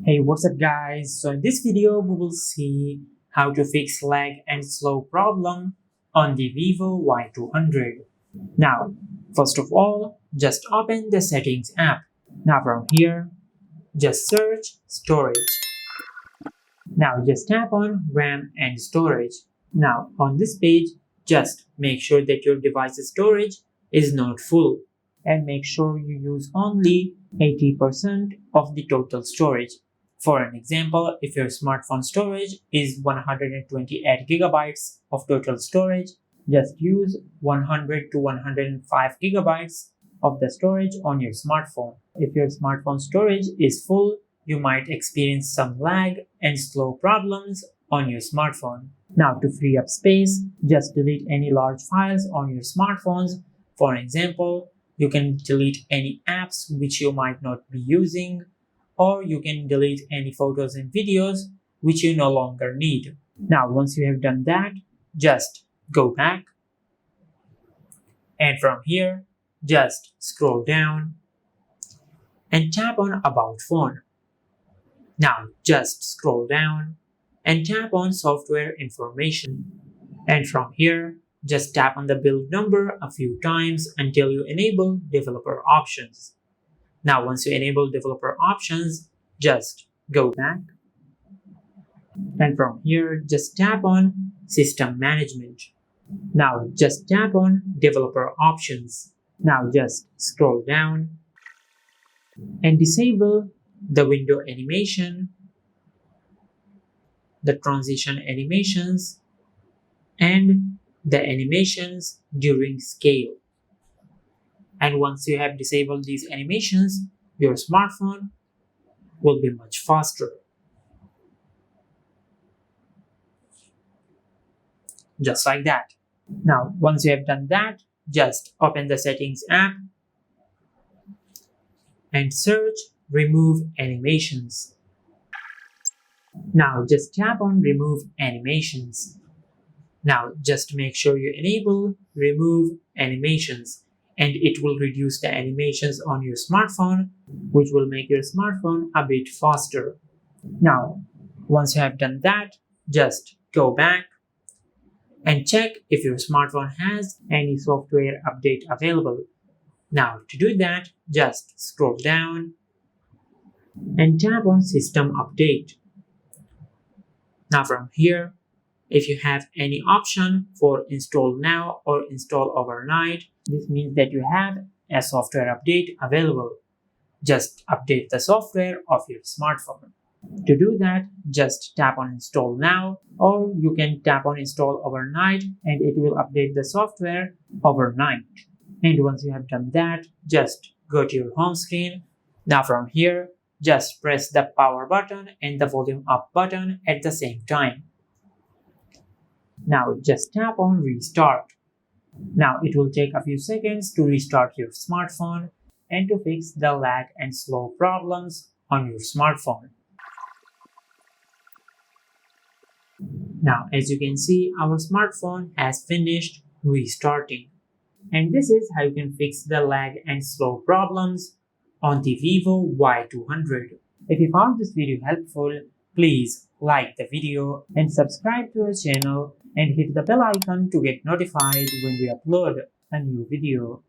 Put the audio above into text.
Hey, what's up guys? So in this video we will see how to fix lag and slow problem on the Vivo Y200. Now, first of all, just open the settings app. Now from here, just search storage. Now just tap on RAM and storage. Now on this page, just make sure that your device's storage is not full and make sure you use only 80% of the total storage. For an example, if your smartphone storage is 128 gigabytes of total storage, just use 100 to 105 gigabytes of the storage on your smartphone. If your smartphone storage is full, you might experience some lag and slow problems on your smartphone. Now to free up space, just delete any large files on your smartphones. For example, you can delete any apps which you might not be using, or you can delete any photos and videos which you no longer need. Now once you have done that, just go back, and from here just scroll down and tap on About Phone. Now just scroll down and tap on Software Information, and from here just tap on the build number a few times until you enable developer options. Now once you enable developer options, just go back, and from here just tap on System Management. Now just tap on Developer Options. Now just scroll down and disable the window animation, the transition animations, and the animations during scale. And once you have disabled these animations, your smartphone will be much faster. Just like that. Now, once you have done that, just open the settings app and search Remove Animations. Now just tap on Remove Animations. Now just make sure you enable Remove Animations, and it will reduce the animations on your smartphone, which will make your smartphone a bit faster. Now, once you have done that, just go back and check if your smartphone has any software update available. Now, to do that, just scroll down and tap on System Update. Now from here, if you have any option for install now or install overnight, this means that you have a software update available. Just update the software of your smartphone. To do that, just tap on install now, or you can tap on install overnight and it will update the software overnight. And once you have done that, just go to your home screen. Now from here, just press the power button and the volume up button at the same time. Now just tap on restart. Now it will take a few seconds to restart your smartphone and to fix the lag and slow problems on your smartphone. Now as you can see, our smartphone has finished restarting. And this is how you can fix the lag and slow problems on the Vivo Y200. If you found this video helpful, please like the video and subscribe to our channel and hit the bell icon to get notified when we upload a new video.